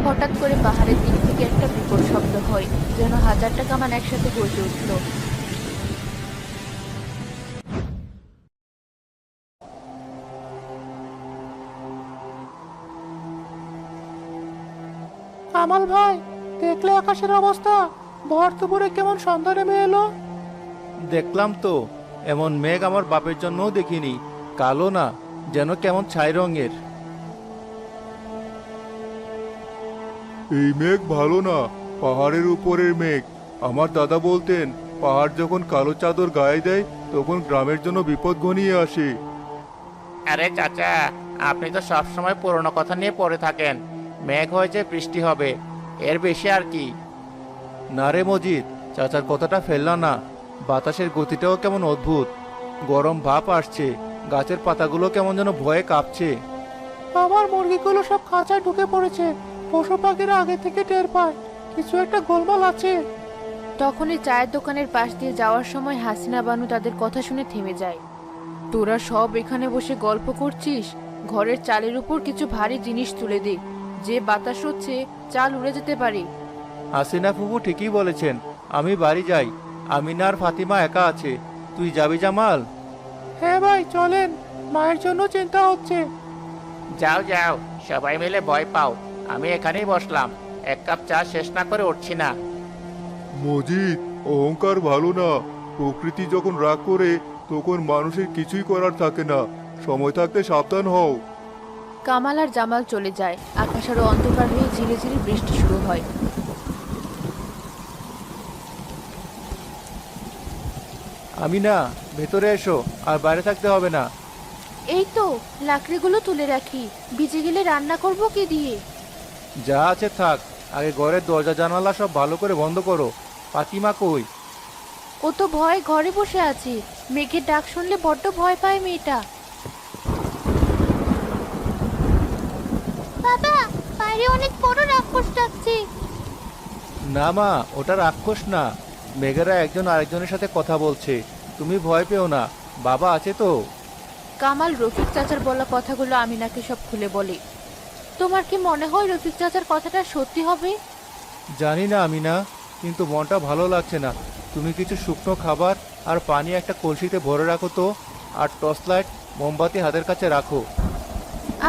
হঠাৎ করে পাহাড়ের দিক থেকে একটা বিকট শব্দ হয়, যেন হাজারটা কামান একসাথে গর্জে উঠল। কামাল ভাই, দেখলে আকাশের অবস্থা? ভর দুপুরে কেমন সন্ধ্যা নেমে এলো। দেখলাম তো, এমন মেঘ আমার বাপের জন্যও দেখিনি। কালো না, যেন কেমন ছাই রঙের। এই মেঘ ভালো না, পাহাড়ের উপরের মেঘ। আমার দাদা বলতেন, পাহাড় যখন কালো চাদর গায়ে দেয় তখন গ্রামের জন্য বিপদ ঘনিয়ে আসে। আরে চাচা, আপনি তো সবসময় পুরনো কথা নিয়ে পড়ে থাকেন। মেঘ হয়েছে বৃষ্টি হবে, এর বেশি আর কি। না রে মজিদ, চাচার কথাটা ফেললা না। বাতাসের গতিটাও কেমন অদ্ভুত। গরম ভাপ আসছে, গাছের পাতাগুলো কেমন যেন ভয়ে কাঁপছে। আমার মুরগিগুলো সব খাঁচায় ঢুকে পড়েছে। পশু পাখিরা আগে থেকে টের পায় কিছু একটা গোলমাল আছে। তখনই চায়ের দোকানের পাশ দিয়ে যাওয়ার সময় হাসিনা বানু তাদের কথা শুনে থেমে যায়। তোরা সব এখানে বসে গল্প করছিস? ঘরের চালের উপর কিছু ভারী জিনিস তুলে দে, যে বাতাস হচ্ছে চাল উড়ে যেতে পারে। হাসিনা ফুফু ঠিকই বলেছেন, আমি বাড়ি যাই। আমিনা আর ফাতিমা একা আছে। তুই যাবি জামাল? হ্যাঁ ভাই, চলেন। মায়ের জন্য চিন্তা হচ্ছে। যাও যাও, সবাই মিলে ভয় পাও। আমি এখানেই বসলাম, এক কাপ চা শেষ না করে উঠছি না। মজিদ, অহংকার ভালো না। প্রকৃতি যখন রাগ করে তখন মানুষের কিছুই করার থাকে না। সময় থাকতে সাবধান হও। কামাল আর জামাল চলে যায়। আকাশ আরো অন্ধকার হয়ে ঝিরে ঝিরে বৃষ্টি শুরু হয়। আমিনা, ভেতরে এসো, আর বাইরে থাকতে হবে না। এই তো, লাকড়িগুলো তুলে রাখি, ভিজে গেলে রান্না করব কি দিয়ে? যা আছে থাক, আগে ঘরের দরজা জানালা সব ভালো করে বন্ধ করো। ফাতিমা কই? ও তো ভয় ঘরে বসে আছে। মেঘের ডাক শুনলে বড্ড ভয় পায় মেয়েটা। বাবা, বাইরে অনেক বড় রাক্ষস ডাকছে। না মা, ওটা রাক্ষস না। মেঘেরা একজন আরেকজনের সাথে কথা বলছে। তুমি ভয় পেও না, বাবা আছে তো। কামাল রফিক চাচার বলা কথাগুলো আমিনাকে সব খুলে বলে। তোমার কি মনে হয় রফিক চাচার কথাটা সত্যি হবে? জানি না আমিনা, কিন্তু মনটা ভালো লাগছে না। তুমি কিছু শুকনো খাবার আর পানি একটা কলসিতে ভরে রাখো তো। আর টর্চ লাইট, মোমবাতি হাতের কাছে রাখো।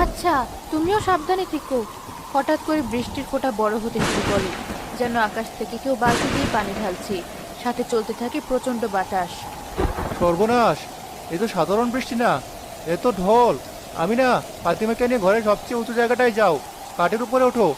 আচ্ছা, তুমিও সাবধানে থেকো। হঠাৎ করে বৃষ্টির ফোঁটা বড় হতে শুরু করে, যেন আকাশ থেকে কেউ বালতি দিয়ে পানি ঢালছে। সাথে চলতে থাকে প্রচন্ড বাতাস। সর্বনাশ, এ তো সাধারণ বৃষ্টি না, এ তো ঢল। আমিনা, ফাতিমাকে নিয়ে ঘরের সবচেয়ে উঁচু জায়গাটায় যাও, কাঠের উপরে ওঠো।